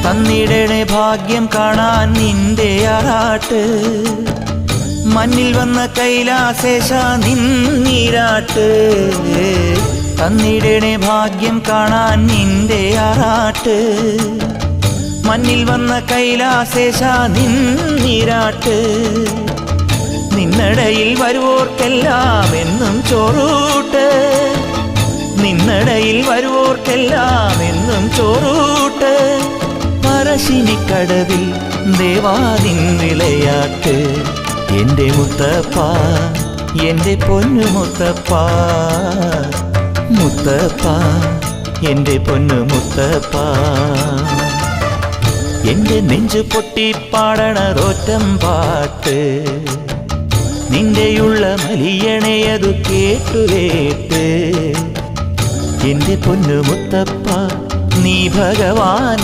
തന്നിടണേ ഭാഗ്യം കാണാൻ നിന്റെ ആറാട്ട് മണ്ണിൽ വന്ന കൈലാസേശ നിന്നീരാട്ട് തന്നിടണേ ഭാഗ്യം കാണാൻ നിന്റെ ആറാട്ട് മണ്ണിൽ വന്ന കൈലാസേശ നിന്നീരാട്ട് നിന്നടയിൽ വരുവോർക്കെല്ലാം എന്നും ചോറൂട്ട് നിന്നടയിൽ വരുവോർക്കെല്ലാം എന്നും ചോറൂട്ട് പറശ്ശിനിക്കടവിൽ ദേവാദിൻ വിളയാട്ട് എൻ്റെ മുത്തപ്പ എൻ്റെ പൊന്നു മുത്തപ്പ മുത്തപ്പ എൻ്റെ പൊന്നു മുത്തപ്പ എൻ്റെ നെഞ്ചു പൊട്ടി പാടണതൊറ്റം പാട്ട് നിന്റെയുള്ള മലിയണയതു കേട്ടു കേട്ട് എൻ്റെ പൊന്നു മുത്തപ്പ നീ ഭഗവാൻ